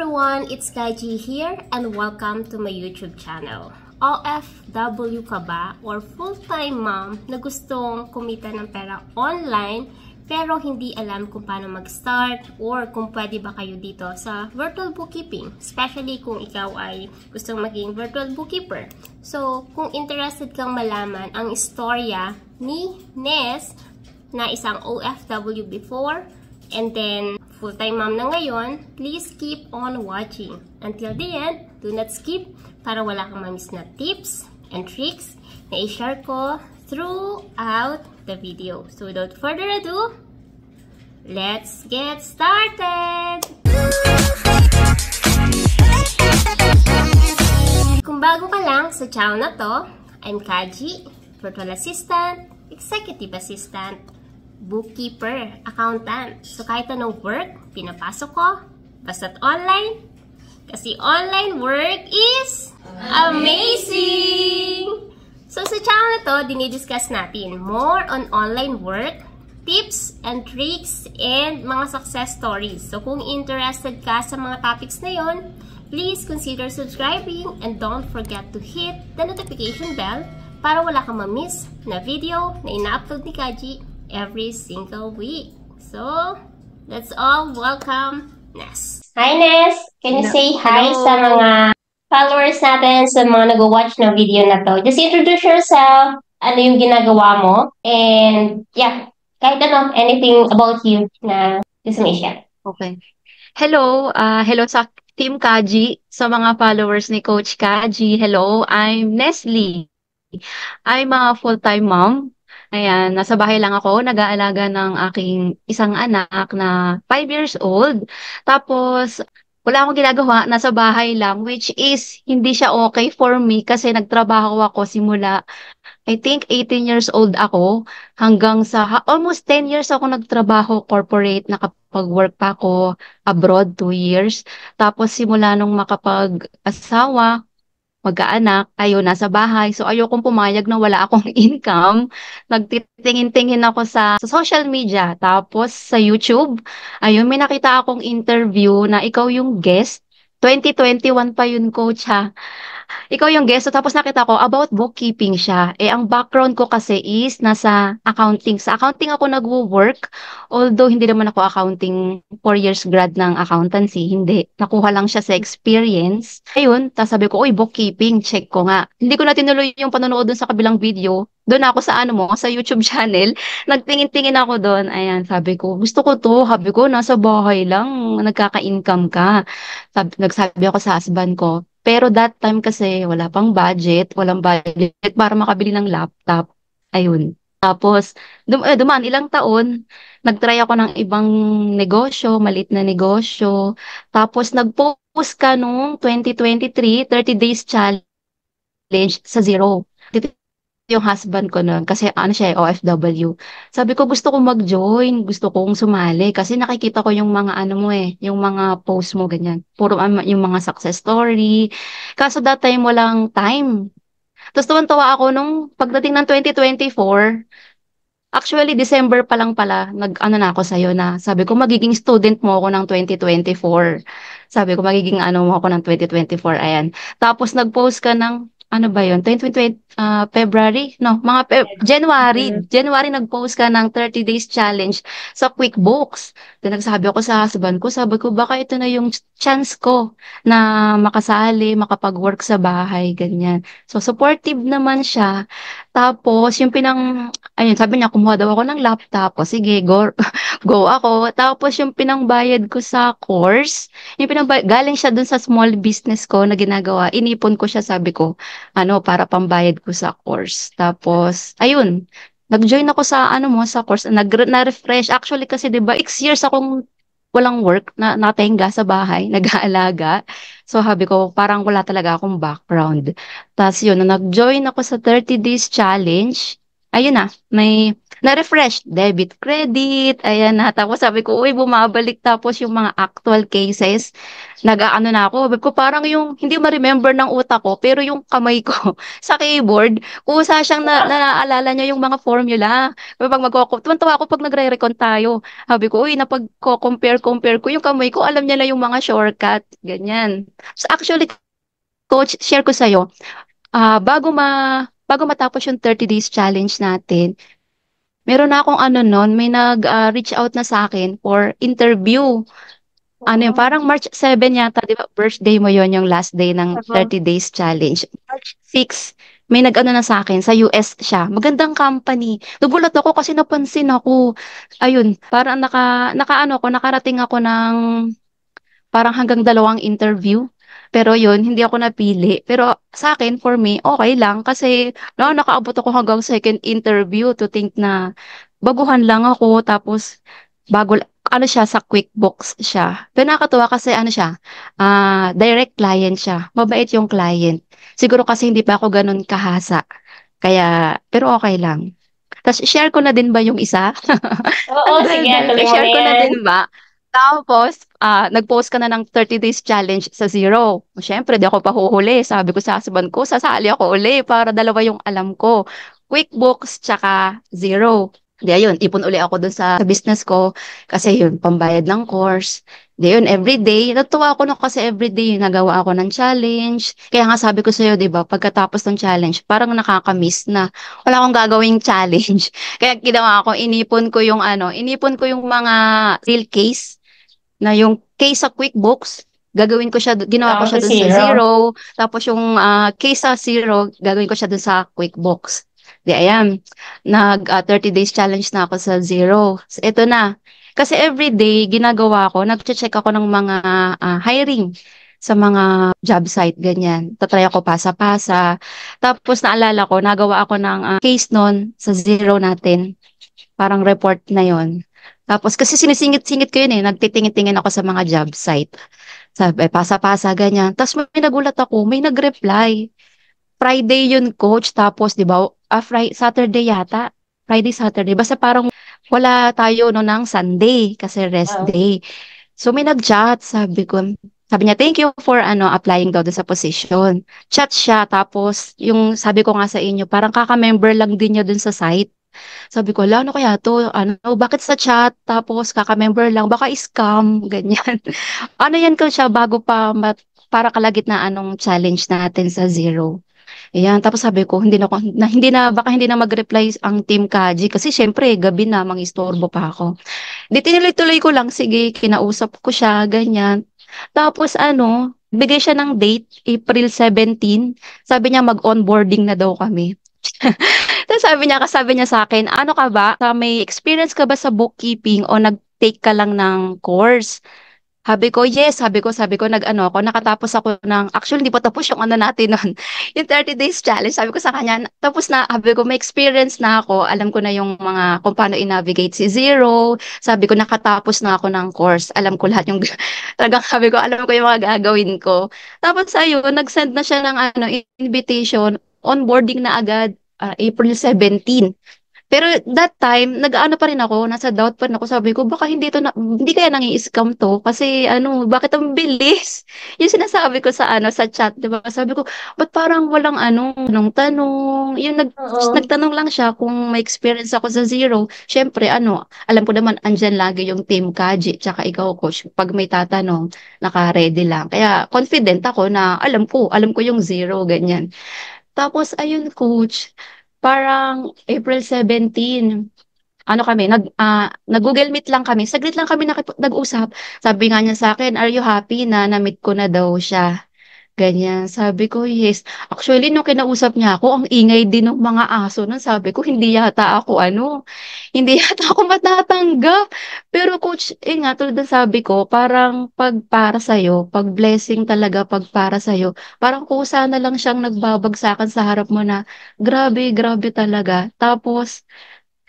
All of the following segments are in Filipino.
everyone, it's Kaji here and welcome to my YouTube channel. OFW ka ba or full-time mom na gustong kumita ng pera online pero hindi alam kung paano mag-start or kung pwede ba kayo dito sa virtual bookkeeping, especially kung ikaw ay gustong maging virtual bookkeeper. So, kung interested kang malaman ang istorya ni Ness na isang OFW before and then full-time mom na ngayon, please keep on watching. Until the end, do not skip para wala kang ma-miss na tips and tricks na i-share ko throughout the video. So without further ado, let's get started! Kung bago ka lang sa channel na to, I'm Kaji, Virtual Assistant, Executive Assistant, bookkeeper, accountant. So kahit anong work, pinapasok ko, basta't online. Kasi online work is amazing! So sa channel na to, dinidiscuss natin more on online work, tips and tricks, and mga success stories. So kung interested ka sa mga topics na yon, please consider subscribing and don't forget to hit the notification bell para wala kang ma-miss na video na ina-upload ni Kaji every single week. So, let's all welcome Ness. Hi Ness! Can you say hi sa mga followers natin, sa mga nag-watch ng video na to? Just introduce yourself, ano yung ginagawa mo, and yeah, kahit ano, anything about you na gusto mo i-share. Okay. Hello, hello sa Team Kaji, sa mga followers ni Coach Kaji. Hello, I'm Nestle. I'm a full-time mom. Ayan, nasa bahay lang ako, nag-aalaga ng aking isang anak na 5 years old. Tapos, wala akong ginagawa, nasa bahay lang, which is hindi siya okay for me kasi nagtrabaho ako simula, I think 18 years old ako, hanggang sa almost 10 years ako nagtrabaho corporate, nakapag-work pa ako abroad 2 years. Tapos simula nung makapag-asawa, magkaanak, ayun, nasa bahay. So, ayokong pumayag na wala akong income. Nagtitingin-tingin ako sa social media. Tapos, sa YouTube, ayun, may nakita akong interview na ikaw yung guest. 2021 pa yun, coach, ha? Ikaw yung guest. So, tapos nakita ko about bookkeeping siya. Eh, ang background ko kasi is nasa accounting. Sa accounting ako nagwo-work. Although, hindi naman ako accounting 4 years grad ng accountancy. Hindi. Nakuha lang siya sa experience. Ayun, tapos sabi ko, uy, bookkeeping, check ko nga. Hindi ko na tinuloy yung panonood dun sa kabilang video. Doon ako sa sa YouTube channel. Nagtingin-tingin ako doon. Ayan, sabi ko, gusto ko to. Sabi ko, nasa bahay lang, nagkaka-income ka. Nagsabi ako sa husband ko. Pero that time kasi wala pang budget, walang budget para makabili ng laptop. Ayun. Tapos, dumaan ilang taon, nagtry ako ng ibang negosyo, maliit na negosyo. Tapos, nag-post ka nung 2023, 30 days challenge sa zero. Dito yung husband ko nun, kasi ano siya, OFW. Sabi ko, gusto kong mag-join, gusto kong sumali, kasi nakikita ko yung mga yung mga post mo, ganyan. Puro yung mga success story. Kaso that time, walang time. Tapos tuwan-tuwa ako nung pagdating ng 2024, actually, December pa lang pala, na ako sa'yo na, sabi ko, magiging student mo ako ng 2024. Sabi ko, magiging mo ako ng 2024, ayan. Tapos nag-post ka ng, ano ba yun? 2020, February? No, January nag-post ka ng 30 days challenge sa QuickBooks. Then nagsabi ako sa husband ko, sabi ko, baka ito na yung chance ko na makasali, makapag-work sa bahay, ganyan. So, supportive naman siya. Tapos, ayun, sabi niya, kumuha daw ako ng laptop. O, sige, go, go ako. Tapos, yung pinangbayad ko sa course, galing siya dun sa small business ko na ginagawa. Inipon ko siya, sabi ko, para pambayad ko sa course. Tapos, ayun, nag-join ako sa, sa course, na-refresh. Actually, kasi, di ba, 6 years akong walang work, natenga sa bahay, nag-aalaga. So, sabi ko, parang wala talaga akong background. Tapos, yun, nag-join ako sa 30 days challenge. Ayun na, may na-refresh, debit, credit, ayan na. Tapos sabi ko, uy, bumabalik. Tapos yung mga actual cases, nag-aano na ako. Sabi ko, parang yung, hindi ma-remember ng utak ko, pero yung kamay ko sa keyboard, kusa siyang naaalala niya yung mga formula. Pag tuwan-tuwa ako pag nagre-recon tayo. Sabi ko, uy, napag-compare ko yung kamay ko, alam niya na yung mga shortcut, ganyan. So actually, coach, share ko sa'yo, bago matapos yung 30 days challenge natin, meron na akong ano nun, may nag-reach out na sa akin for interview. Ano yun, Wow. parang March 7 yata, di ba? Birthday mo yon yung last day ng Uh-huh. 30 days challenge. March 6 may nag-ano na sa akin, sa US siya. Magandang company. Nagulat ako kasi napansin ako. Ayun, parang nakaano ko, nakarating ako ng parang hanggang 2 interview. Pero yun, hindi ako napili. Pero sa akin, for me, okay lang. Kasi nakaabot ako hanggang second interview to think na baguhan lang ako. Tapos, ano siya, sa QuickBooks siya. Pero nakakatuwa kasi ano siya, direct client siya. Mabait yung client. Siguro kasi hindi pa ako ganun kahasa. Kaya, pero okay lang. Tapos, share ko na din ba yung isa? Oo, Ang sige, daldal ko. tuloy mo na Share ko na yan. din ba? Tapos, nag-post ka na ng 30 days challenge sa zero. Siyempre, di ako pahuhuli. Sabi ko sa husband ko, sasali ako uli para dalawa yung alam ko. QuickBooks tsaka zero. Di ayun, ipon uli ako dun sa business ko kasi yun, pambayad ng course. Di yun, everyday. Natuwa ako na kasi everyday nagawa ako ng challenge. Kaya nga sabi ko sa'yo, di ba, pagkatapos ng challenge, parang nakakamiss na wala akong gagawing challenge. Kaya ginawa ko, inipon ko yung mga real case na yung case sa QuickBooks, gagawin ko siya, ginawa ko Down siya to dun sa zero. zero, tapos yung case sa zero, gagawin ko siya dun sa QuickBooks. Di ayan, 30 days challenge na ako sa zero. So, ito na. Kasi everyday, ginagawa ko, nag-check ako ng mga hiring sa mga job site, ganyan. Tatry ako pasa-pasa. Tapos naalala ko, nagawa ako ng case nun sa zero natin. Parang report na yon. Tapos kasi sinisingit-singit ko yun eh. Nagtitingin-tingin ako sa mga job site. Sabi, pasa-pasa, ganyan. Tapos may nagulat ako, may nag-reply. Friday yun, coach. Tapos, di ba, Saturday yata. Friday, Saturday. Basta parang wala tayo no ng Sunday kasi rest Oh. day. So may nag-chat, sabi niya, thank you for applying daw doon sa position. Chat siya, tapos yung sabi ko nga sa inyo, parang kaka-member lang din niya doon sa site. Sabi ko, ano kaya to? Bakit sa chat? Tapos kaka-member lang, baka scam, ganyan. Ano yan ko siya bago para kalagitnaan ng challenge natin sa zero. Ayan, tapos sabi ko, baka hindi na mag-reply ang Team Kaji kasi syempre, gabi na, mangistorbo pa ako. Di tinuloy-tuloy ko lang, sige, kinausap ko siya, ganyan. Tapos bigay siya ng date, April 17. Sabi niya mag-onboarding na daw kami. Tapos sabi niya sa akin, ano ka ba? May experience ka ba sa bookkeeping o nag-take ka lang ng course? Sabi ko, yes. Sabi ko, nakatapos ako actually, hindi pa tapos yung ano natin nun, yung 30 days challenge. Sabi ko sa kanya, tapos na, sabi ko, may experience na ako. Alam ko na yung kung paano i-navigate si Zero. Sabi ko, nakatapos na ako ng course. Alam ko lahat yung, talagang sabi ko, alam ko yung mga gagawin ko. Tapos ayun, nag-send na siya ng invitation, onboarding na agad, April 17. Pero that time, nag-ano pa rin ako, nasa doubt pa rin ako. Sabi ko, baka hindi kaya nangi-scam to. Kasi bakit ang bilis? Yung sinasabi ko sa chat, di ba? Sabi ko, ba't parang walang tanong? Yung Oo. nagtanong lang siya kung may experience ako sa zero. Siyempre, alam ko naman, andyan lagi yung team Kaji, tsaka ikaw, coach. Pag may tatanong, naka-ready lang. Kaya confident ako na alam ko yung zero, ganyan. Tapos, ayun, coach, parang April 17, nag-Google Meet lang kami. Saglit lang kami nag-usap. Sabi nga niya sa akin, are you happy na na-meet ko na daw siya? Ganyan. Sabi ko, yes. Actually, nung kinausap niya ako, ang ingay din ng mga aso nun. Sabi ko, hindi yata ako matatanggap. Pero coach, nga, tulad ng sabi ko, parang pag para sa'yo, pag blessing talaga, pag para sa'yo, parang kusa na lang siyang nagbabagsakan sa harap mo na, grabe, grabe talaga. Tapos,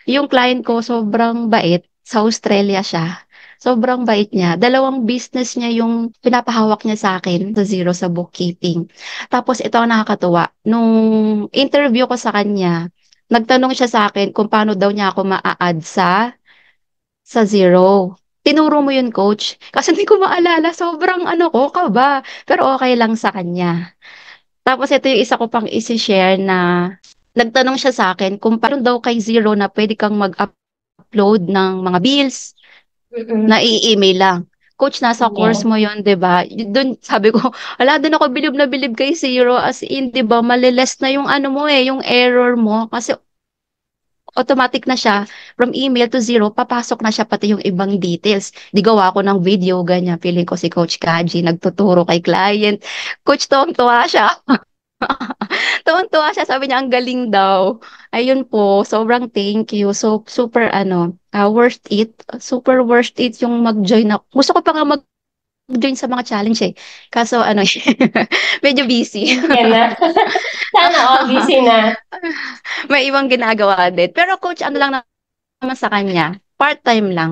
yung client ko, sobrang bait. Sa Australia siya. Sobrang bait niya. Dalawang business niya yung pinapahawak niya sa akin sa zero sa bookkeeping. Tapos ito ang nakakatuwa. Nung interview ko sa kanya, nagtanong siya sa akin kung paano daw niya ako maa-add sa zero. Tinuro mo yun, coach? Kasi hindi ko maalala, sobrang ano ko, kaba. Pero okay lang sa kanya. Tapos ito yung isa ko pang isi-share na nagtanong siya sa akin kung paano daw kay Zero na pwede kang mag-upload ng mga bills Mm-mm. na i-email lang. Coach, nasa course Yes. mo yon, 'di ba? Doon sabi ko, wala doon ako bilib na bilib kay Zero as in, 'di ba? Maliless na yung ano mo yung error mo kasi automatic na siya from email to Zero, papasok na siya pati yung ibang details. Di gawa ko ng video ganyan, feeling ko si Coach Kaji nagtuturo kay client. Coach, tuwang-tuwa siya. Tuwang-tuwa siya, sabi niya ang galing daw. Ayun po, sobrang thank you. So, super ano, worth it. Super worth it yung mag-join ako. Gusto ko pa nga mag-join sa mga challenge eh. Kaso ano, medyo busy. Busy ka na. Sana all busy na. May ibang ginagawa din. Pero coach, ano lang naman sa kanya, part-time lang.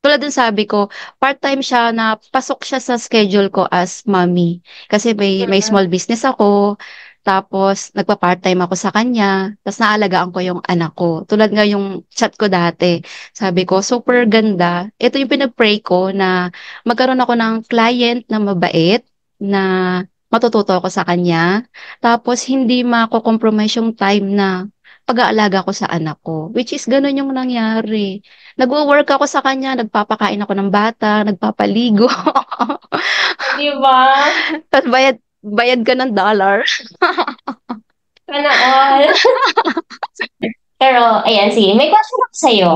Tulad dun sabi ko, part-time siya na pasok siya sa schedule ko as mommy. Kasi may small Mm-mm. business ako, tapos nagpa-part-time ako sa kanya, tapos naalagaan ko yung anak ko. Tulad nga yung chat ko dati, sabi ko, super ganda. Ito yung pinag-pray ko na magkaroon ako ng client na mabait, na matututo ako sa kanya, tapos hindi mako-compromise yung time na pag-aalaga ko sa anak ko. Which is ganun yung nangyari. Nagwo-work ako sa kanya, nagpapakain ako ng bata, nagpapaligo. Di ba? Tapos bayad, bayad ka ng dollar. Sana all. Pero, ayan, sige. May question ako sa'yo.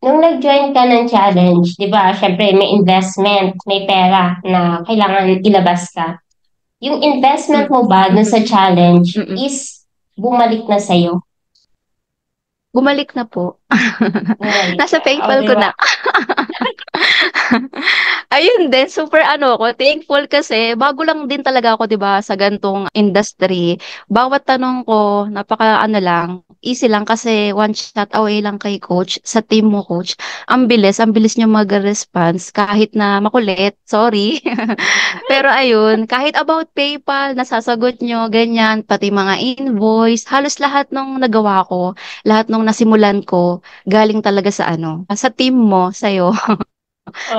Nung nag-join ka ng challenge, di ba, syempre may investment, may pera na kailangan ilabas ka. Yung investment Mm, mo ba dun mm, sa challenge mm. is bumalik na sa'yo? Bumalik na po. Bumalik Nasa na. O, PayPal di ko ba? na. Ayun din, super ano ako, thankful kasi bago lang din talaga ako 'di ba sa gantong industry. Bawat tanong ko napaka ano lang, easy lang kasi one shot away lang kay coach, sa team mo coach. Ang bilis niya mag-response kahit na makulit, sorry. Pero ayun, kahit about PayPal, nasasagot nyo, ganyan, pati mga invoice, halos lahat nung nagawa ko, lahat nung nasimulan ko, galing talaga sa ano, sa team mo, sa'yo.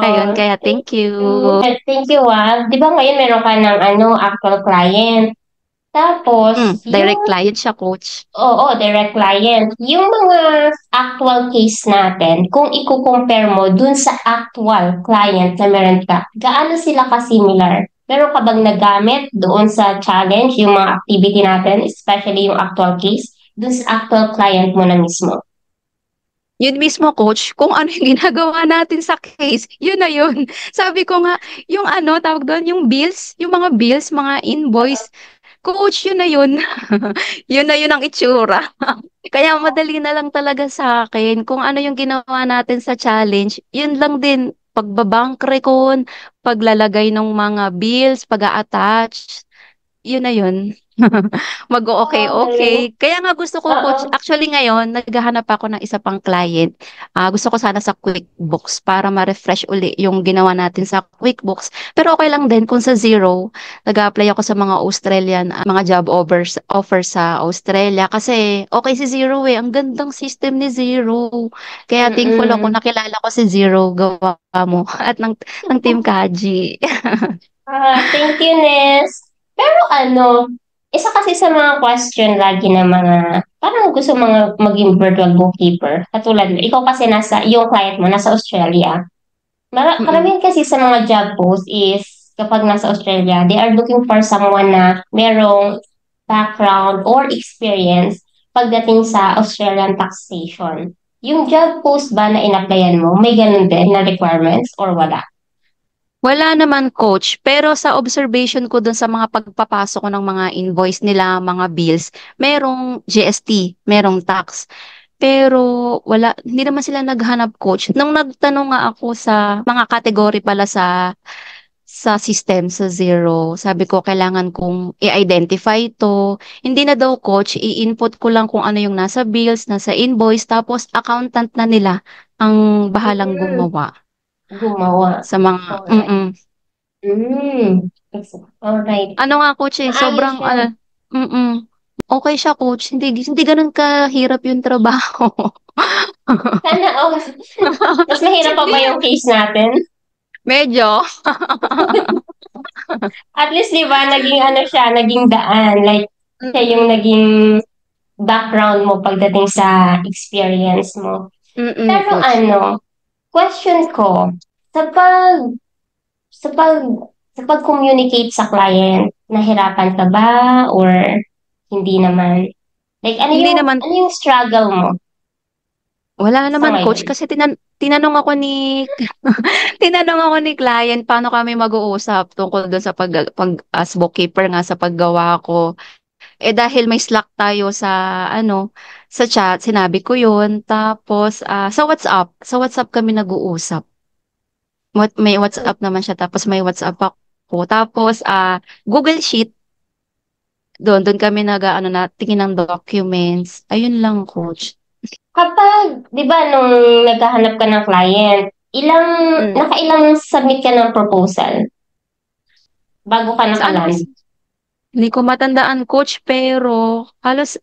Ayun, kaya Thank thank you. you. Thank you, Di ba ngayon meron ka ng actual client? Tapos, Direct yung client siya, coach. oo, direct client. Yung mga actual case natin, kung i-compare mo dun sa actual client na meron ka, gaano sila ka-similar? Meron ka bang nagamit doon sa challenge, yung mga activity natin, especially yung actual case, dun sa actual client mo na mismo? Yun mismo, coach, kung ano yung ginagawa natin sa case, yun na yun. Sabi ko nga, yung ano, tawag doon, yung bills, yung mga bills, mga invoice, coach, yun na yun. Yun na yun ang itsura. Kaya madali na lang talaga sa akin kung ano yung ginawa natin sa challenge, yun lang din. Pagbabank recon, paglalagay ng mga bills, pag-a-attach, yun na yun. Mag-o-okay, Oh, galing. okay. Kaya nga gusto ko, coach, Oo. actually ngayon, naghahanap ako ng isa pang client. Gusto ko sana sa QuickBooks para ma-refresh uli yung ginawa natin sa QuickBooks. Pero okay lang din kung sa Zero, nag-apply ako sa mga Australian, mga job offer sa Australia. Kasi okay si Zero eh. Ang gandang system ni Zero. Kaya thankful ako, Mm-mm. nakilala ko si Zero, gawa mo. At ng Team Kaji. Thank you, Nes. Pero isa kasi sa mga question lagi na mga, parang gusto mga maging virtual bookkeeper. Katulad mo, ikaw kasi yung client mo nasa Australia. Mm-mm. Karamihan kasi sa mga job post is, kapag nasa Australia, they are looking for someone na merong background or experience pagdating sa Australian taxation. Yung job post ba na in-applyan mo, may ganun din na requirements or wala? Wala naman coach, pero sa observation ko dun sa mga pagpapasok ko ng mga invoice nila, mga bills, merong GST, merong tax. Pero wala, hindi naman sila naghanap coach. Nung nagtanong nga ako sa mga category pala sa system, sa Zero, sabi ko kailangan kong i-identify to. Hindi na daw coach, i-input ko lang kung ano yung nasa bills, nasa invoice, tapos accountant na nila ang bahalang Mm, gumawa gumawa. sa mga, Alright. Mm. Alright. Ano nga coach eh, Maayos sobrang yan. mm Okay siya, coach. Hindi gano'n kahirap yung trabaho. Sana all. Mas mahirap pa ba Hindi, yung case natin? medyo. At least, di ba, naging ano siya, naging daan. Like, siya yung Mm, naging background mo pagdating sa experience mo. Pero coach. question ko, sa pag, sa pag, sa pag-communicate sa client, nahirapan ka ba or hindi naman? Like, Hindi naman, ano yung struggle mo wala sa naman, coach, ngayon? kasi tinanong ako ni tinanong ako ni client paano kami mag-uusap tungkol doon sa as bookkeeper nga sa paggawa ko. Eh dahil may Slack tayo sa chat, sinabi ko 'yun. Tapos sa WhatsApp kami nag-uusap. May WhatsApp naman siya tapos may WhatsApp ako. Tapos Google Sheet, doon kami nag-aano na tingin ng documents. Ayun lang, coach. Kapag, di ba, nung naghahanap ka ng client, Mm. nakailang submit ka ng proposal bago ka Sa ano nakaland? kasi, hindi ko matandaan, coach, pero halos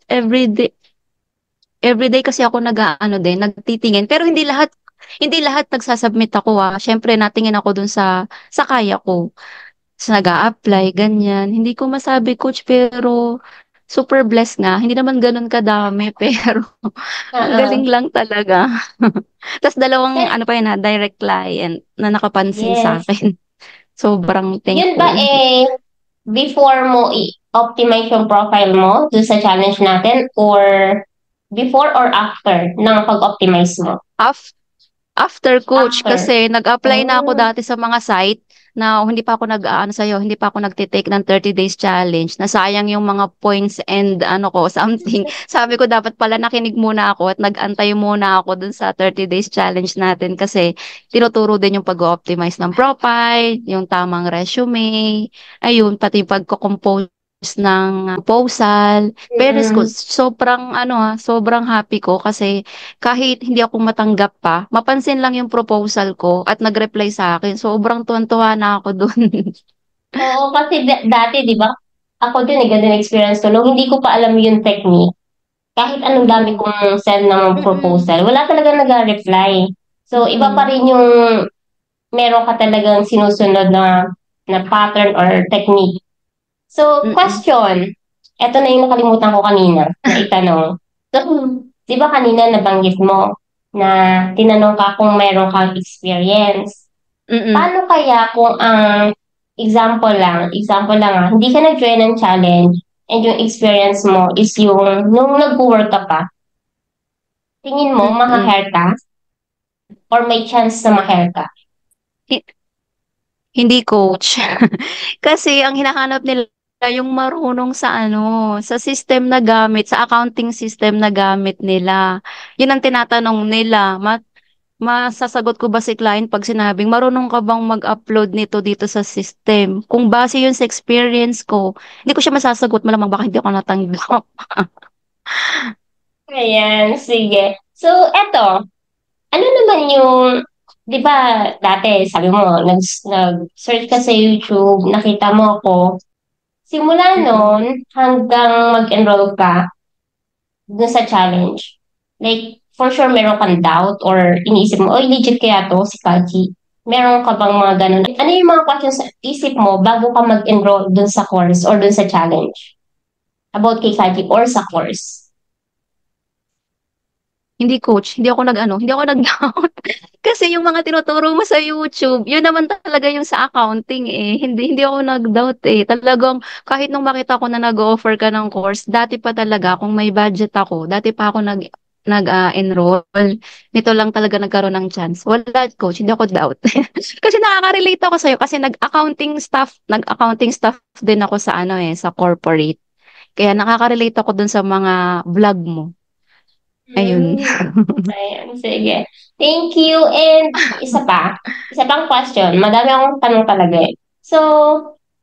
everyday kasi ako nag-aano din, nagtitingin. Pero hindi lahat nagsasubmit ako, ah. Syempre natingin ako dun sa kaya ko. Tapos nag-a-apply, ganyan. Hindi ko masabi, coach, pero super blessed nga. Hindi naman ganun kadami, pero ang galing Oo. lang talaga. Tapos dalawang Kasi, ano pa yun, direct client na nakapansin sa yes. akin. Sobrang Yun ba thankful. before mo i-optimize yung profile mo dun sa challenge natin or before or after ng pag-optimize mo? Af After, coach, After. kasi nag-apply na ako Oh, dati sa mga site na hindi pa ako nag-aano sa'yo, hindi pa ako nagtitake ng 30 days challenge. Nasayang yung mga points and ano ko, something. Sabi ko dapat pala nakinig muna ako at nag-antay muna ako dun sa 30 days challenge natin kasi tinuturo din yung pag-optimize ng profile, yung tamang resume, ayun, pati yung pagko-compose ng proposal. Pero ko, mm-mm. sobrang happy ko kasi kahit hindi ako matanggap pa, mapansin lang yung proposal ko at nag-reply sa akin. Sobrang tuwan-tuwa na ako dun. Oo, kasi dati, di ba, ako din, ganun experience ko. Nung hindi ko pa alam yung technique, kahit anong dami Mm, kong send ng mm, proposal, wala talaga nag-reply. So, iba pa mm, rin yung meron ka talagang sinusunod na pattern or technique. So, mm, question. Ito na yung nakalimutan ko kanina na itanong. So, di ba kanina nabanggit mo na tinanong ka kung meron kang experience. mm, Paano kaya kung ang example lang hindi ka nag-join ng challenge and yung experience mo is yung nung nag-work ka pa, tingin mo mm. maha-hair ka or may chance na ma-hair ka? Hi- Hindi, coach. Kasi ang hinahanap nila yung marunong sa system na gamit, sa accounting system na gamit nila. Yun ang tinatanong nila. Masasagot ko ba si client pag sinabing, marunong ka bang mag-upload nito dito sa system? Kung base yun sa experience ko, hindi ko siya masasagot. Malamang baka hindi ako natanggap. Ayan, sige. So, eto, ano naman yung, di ba, dati, sabi mo, nag-search ka sa YouTube, nakita mo ako, simula Mm-mm. noon hanggang mag-enroll ka dun sa challenge, like, for sure, meron kang doubt or iniisip mo, oy, legit kaya to, si Kaji. Meron ka bang mga ganun? Ano yung mga questions sa isip mo bago ka mag-enroll dun sa course or dun sa challenge? About kay Kaji or sa course? Hindi, coach, hindi ako nag-doubt. Kasi yung mga tinuturo mo sa YouTube, yun naman talaga yung sa accounting eh. Hindi ako nag-doubt eh. Talagang kahit nung makita ko na nag-offer ka ng course, dati pa talaga kung may budget ako, dati pa ako enroll. Nito lang talaga nagkaroon ng chance. Wala, coach, hindi ako doubt. Kasi nakaka-relate ako sa'yo kasi nag-accounting staff din ako sa corporate. Kaya nakaka-relate ako dun sa mga vlog mo. Ayun. Hmm. Ayan, sige. Thank you. And isa pang question. Madami akong tanong talaga eh. So,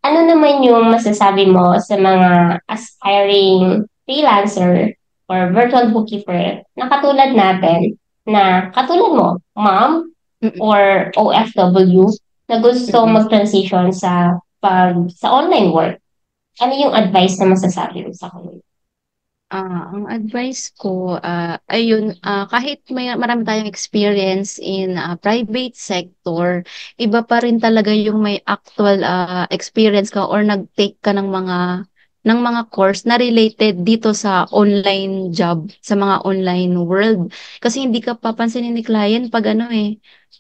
ano naman yung masasabi mo sa mga aspiring freelancer or virtual bookkeeper na katulad natin, na katulad mo, mom Mm, or OFW na gusto mm. mag-transition sa online work? Ano yung advice na masasabi mo sa kanila? Ang advice ko, ayun, kahit marami tayong experience in private sector, iba pa rin talaga yung may actual experience ka or nag-take ka ng mga course na related dito sa online job, sa mga online world. Kasi hindi ka papansinin ni client pag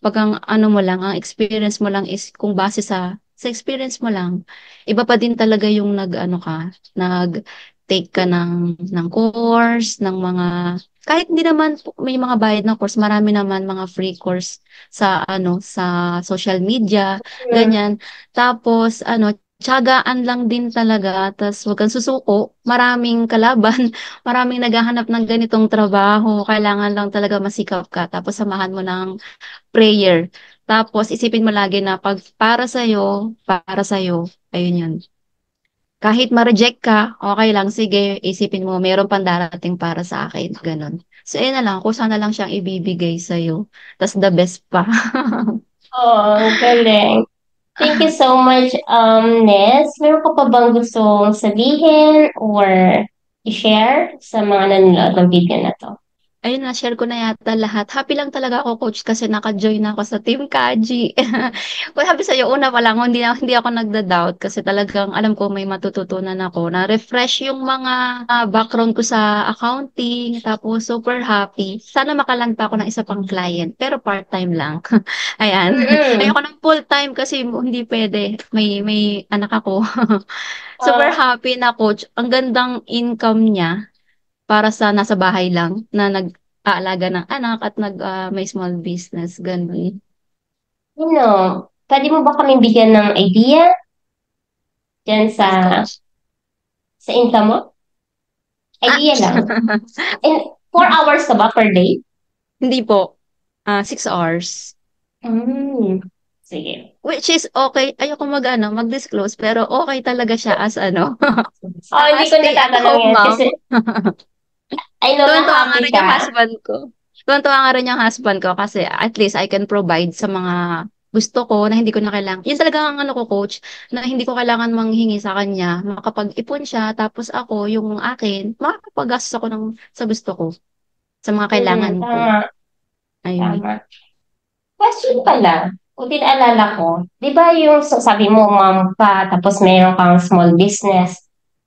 pag ang ano mo lang, ang experience mo lang is kung base sa experience mo lang. Iba pa din talaga yung take ka ng course, ng mga, kahit hindi naman may mga bayad na course, marami naman mga free course sa social media, Mm. ganyan. Tapos, tiyagaan lang din talaga, tas huwag kang susuko, maraming kalaban, maraming naghahanap ng ganitong trabaho, kailangan lang talaga masikap ka, tapos samahan mo ng prayer. Tapos, isipin mo lagi na pag para sa'yo, ayun yun. Kahit ma-reject ka, okay lang, sige, isipin mo, meron pang darating para sa akin, ganun. So, ayun na lang, kung sana lang siyang ibibigay sa'yo. Tas the best pa. Oo, ang galing. Thank you so much, Ness. Meron ka pa bang gustong sabihin or i-share sa mga nanonood ng video na to? Ayun na-share ko na yata lahat. Happy lang talaga ako, coach, kasi naka-join ako sa Team Kaji. Kung sabi sa'yo, una pa lang, hindi ako nagda-doubt kasi talagang alam ko may matututunan ako. Na-refresh yung mga background ko sa accounting, tapos super happy. Sana makalanta ako ng isa pang client, pero part-time lang. Ayan. Mm-mm. Ayoko ng full-time kasi hindi pwede. May anak ako. Super Ah, happy na, coach. Ang gandang income niya para sa nasa bahay lang na nag-aalaga ng anak at may small business, ganun. pwede mo ba kaming bigyan ng idea dyan sa Yes, coach. income mo? Ah, Idea lang. And 4 hours ka ba per day? hindi po. 6 hours. Mm. Sige. Which is okay. Ayoko mag-disclose, pero okay talaga siya as Oh, hindi as ko natatanong stay-at-home yan mom. kasi I know na Tuwan-tuwa nga happy rin yung ka. husband ko. Tuwan-tuwa nga rin yung husband ko kasi at least I can provide sa mga gusto ko na hindi ko na kailangan. Yun talaga ang ko, coach, na hindi ko kailangan manghingi sa kanya. Makapag-ipon siya, tapos ako, yung akin, makakapag-gastos ako sa gusto ko, sa mga kailangan ko. Tama, Ayun. tama. Question pala, kung tinaalala ko, di ba yung sabi mo, mom ka, tapos meron kang small business.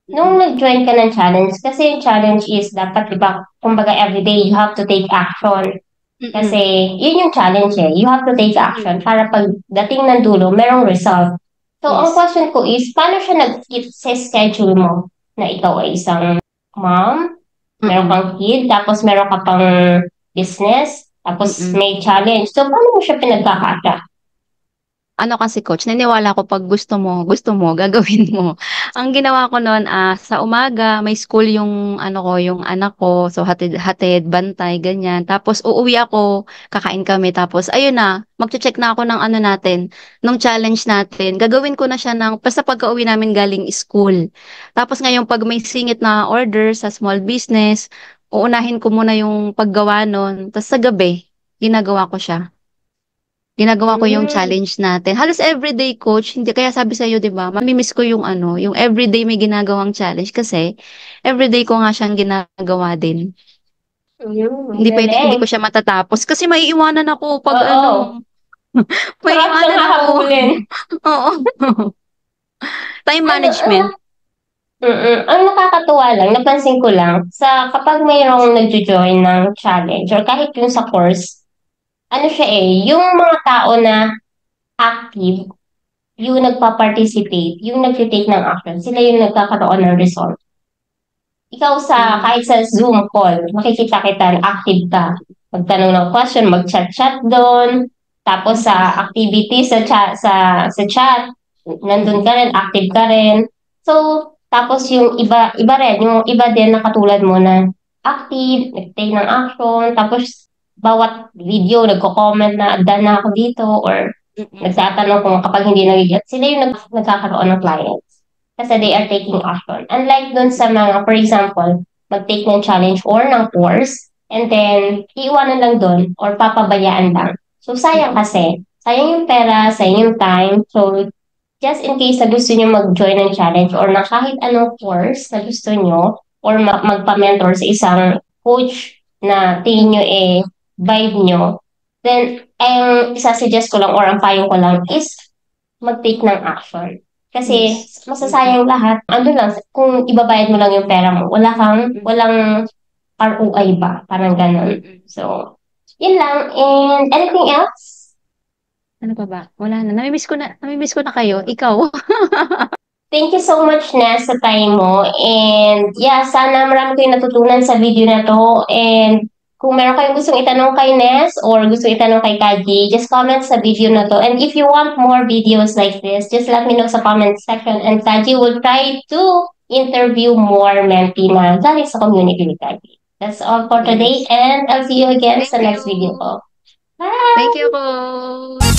Nung Mm-mm. nag-join ka ng challenge, kasi yung challenge is dapat, di ba, kumbaga everyday you have to take action. Kasi Mm-mm. yun yung challenge eh. You have to take Mm-mm. action para pagdating ng dulo, merong result. So, ang Yes. question ko is, paano siya nag-fit sa schedule mo na ikaw ay isang mom, meron Mm-mm. kang kid, tapos meron ka pang business, tapos Mm-mm. may challenge. So, paano mo siya pinagkakasya? Kasi coach, naniniwala ko pag gusto mo, gagawin mo. Ang ginawa ko noon, sa umaga, may school yung yung anak ko. So hatid, bantay, ganyan. Tapos uuwi ako, kakain kami. Tapos ayun na, magche-check na ako ng natin, nung challenge natin. Gagawin ko na siya basta pagka-uwi namin galing school. Tapos ngayon, pag may singit na order sa small business, uunahin ko muna yung paggawa nun. Tapos sa gabi, ginagawa ko siya. Ginagawa ko yung Mm, challenge natin. Halos everyday, coach. Hindi kaya sabi sa iyo, 'di ba? Mamimiss ko yung yung everyday may ginagawang challenge kasi everyday ko nga siyang ginagawa din. Hindi pwedeng hindi galing. ko siya matatapos kasi maiiwanan ako pag Oo. Sarap kang maiiwanan ako. hahabulin. Oo. Time management. Ang nakakatuwa lang, napansin ko lang, sa kapag mayroong nagjo-join ng challenge or kahit yung sa course, ano siya yung mga tao na active, yung nagpa-participate, yung nag-take ng action, sila yung nagkakaroon ng result. Ikaw Mm. kahit sa Zoom call, makikita kita, active ka. Magtanong ng question, mag-chat-chat doon. Tapos Yes. sa activity sa chat, nandun Mm-mm. ka rin, active ka rin. So, tapos yung iba rin, yung iba din na katulad mo na active, nag-take ng action, tapos bawat video, nagko-comment na, done na ako dito, or Mm-mm. nagtatanong kung kapag hindi nag-get, sila yung nagkakaroon ng clients kasi they are taking action. Unlike dun sa mga, for example, mag-take ng challenge or ng course, and then, iiwanan lang dun or papabayaan lang. So, sayang Mm-mm. kasi. Sayang yung pera, sayang yung time. So, just in case na gusto nyo mag-join ng challenge or na kahit anong course na gusto nyo, or magpa-mentor sa isang coach na tingin nyo vibe nyo, then ang isasuggest ko lang or ang payo ko lang is mag-take ng action. Kasi masasayang lahat. Ano lang, kung ibabayad mo lang yung pera mo, walang ROI ba? Parang ganun. So, yun lang. And anything else? Ano pa ba? Wala na. Namimiss ko na kayo. Ikaw. Thank you so much, Nes, sa time mo. And yeah, sana marami kayong natutunan sa video na to. And kung meron kayong gustong itanong kay Nes or gustong itanong kay Kaji, just comment sa video na to. And if you want more videos like this, just let me know sa comment section. And Kaji will try to interview more mentee na galing sa community ni Kaji. That's all for today. And I'll see you again sa next video ko. Bye! Thank you, Coach.